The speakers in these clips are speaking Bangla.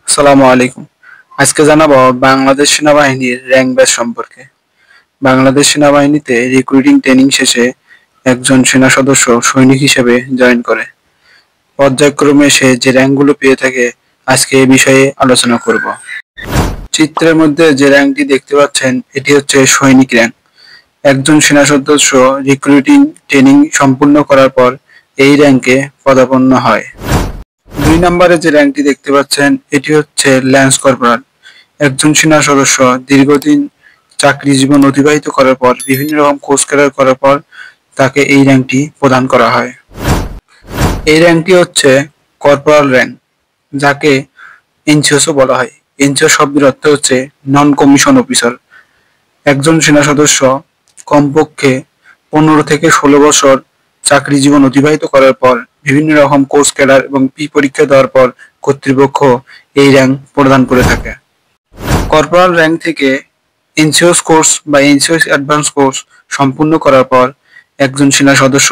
আসসালামু আলাইকুম। আজকে জানাবো বাংলাদেশ সেনাবাহিনীর র্যাঙ্ক ব্যাচ সম্পর্কে। বাংলাদেশ সেনাবাহিনীতে রিক্রুটিং ট্রেনিং শেষে একজন সেনা সদস্য সৈনিক হিসেবে জয়েন করে। পর্যায়ক্রমে সে যে র্যাঙ্কগুলো পেয়ে থাকে, আজকে এই বিষয়ে আলোচনা করব। চিত্রের মধ্যে যে র্যাঙ্কটি দেখতে পাচ্ছেন, এটি হচ্ছে সৈনিক র্যাঙ্ক। একজন সেনা সদস্য রিক্রুটিং ট্রেনিং সম্পূর্ণ করার পর এই র্যাঙ্কে পদার্পন্ন হয়। ২ নম্বরে যে র্যাঙ্কটি দেখতে পাচ্ছেন, এটি হচ্ছে ল্যান্স কর্পোরাল। একজন সেনা সদস্য দীর্ঘদিন চাকরি জীবন অতিবাহিত করার পর বিভিন্ন রকম কোর্স ক্যাডার করার পর তাকে এই র্যাঙ্কটি প্রদান করা হয়। এই র্যাঙ্কটি হচ্ছে কর্পোরাল র্যাঙ্ক, যাকে এনসিওসও বলা হয়। এনসিও শব্দের অর্থ হচ্ছে নন কমিশন অফিসার। একজন সেনা সদস্য কমপক্ষে ১৫ থেকে ১৬ বছর চাকরি জীবন অতিবাহিত করার পর বিভিন্ন রকম কোর্স ক্যাডার এবং পরীক্ষা দেওয়ার পর কর্তৃপক্ষ এই র্যাঙ্ক প্রদান করে থাকে। কর্পোরাল র্যাঙ্ক থেকে এনসিওস কোর্স বা এনসিওস অ্যাডভান্স কোর্স সম্পূর্ণ করার পর একজন সেনা সদস্য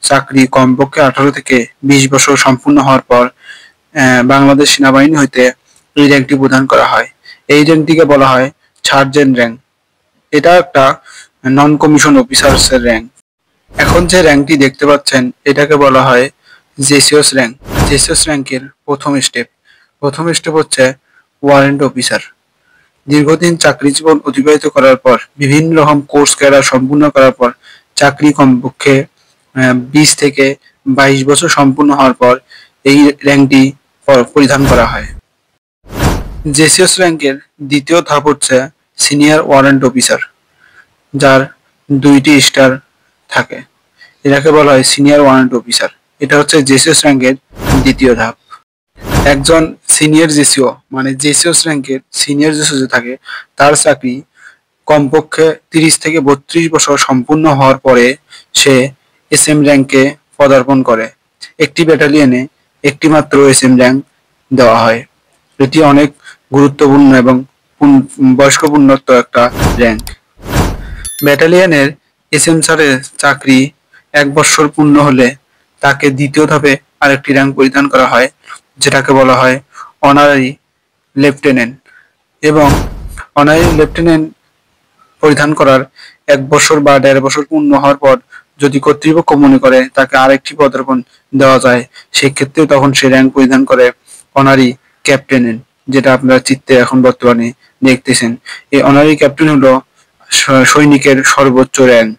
চাকরি কমপক্ষে ১৮ থেকে ২০ বছর সম্পূর্ণ হওয়ার পর বাংলাদেশ সেনাবাহিনী হইতে এই র্যাঙ্কটি প্রদান করা হয়। এই র্যাঙ্কটিকে বলা হয় সার্জেন্ট র্যাঙ্ক। এটা একটা নন কমিশন অফিসার্সের র্যাঙ্ক। এখন যে র্যাঙ্কটি দেখতে পাচ্ছেন, এটাকে বলা হয় জেসিওস র্যাঙ্ক। জেসিওস র্যাঙ্কের প্রথম স্টেপ হচ্ছে ওয়ারেন্ট অফিসার। দীর্ঘদিন চাকরি জীবন অতিবাহিত করার পর বিভিন্ন রকম কোর্স ক্যাডার সম্পূর্ণ করার পর চাকরি কমপক্ষে ২০ থেকে ২২ বছর সম্পূর্ণ হওয়ার পর এই র্যাঙ্কটি পরিধান করা হয়। জেসিওস র্যাঙ্কের দ্বিতীয় ধাপ হচ্ছে সিনিয়র ওয়ারেন্ট অফিসার, যার ২টি স্টার থাকে। এটাকে বলা হয় সিনিয়র ওয়ারেন্ট অফিসার। এটা হচ্ছে জেসিওস র্যাঙ্কের দ্বিতীয় ধাপ। একজন সিনিয়র জেসিও মানে জেসিওস র্যাঙ্কের সিনিয়র জেসিও যে থাকে, তার চাকরি কমপক্ষে ৩০ থেকে ৩২ বছর সম্পূর্ণ হওয়ার পরে সে এসএম র্যাঙ্কে পদার্পণ করে। একটি ব্যাটালিয়নে একটি মাত্র এসএম র্যাঙ্ক দেওয়া হয়। এটি অনেক গুরুত্বপূর্ণ এবং বয়স্কপূর্ণত্ব একটা র্যাঙ্ক। ব্যাটালিয়নের এসএম স্যারের চাকরি ১ বৎসর পূর্ণ হলে তাকে দ্বিতীয় ধাপে আরেকটি র্যাঙ্ক পরিধান করা হয়, যেটাকে বলা হয় অনারারি লেফটেন্যান্ট। এবং অনারারি লেফটেন্যান্ট পরিধান করার ১ বছর বা ১.৫ বছর পূর্ণ হওয়ার পর যদি কর্তৃপক্ষ মনে করে তাকে আরেকটি পদার্পণ দেওয়া যায়, সেক্ষেত্রেও তখন সে র্যাঙ্ক পরিধান করে অনারি ক্যাপ্টেনেন্ট, যেটা আপনারা চিত্রে এখন বর্তমানে দেখতেছেন। এই অনারি ক্যাপ্টেন হলো সৈনিকের সর্বোচ্চ র্যাঙ্ক।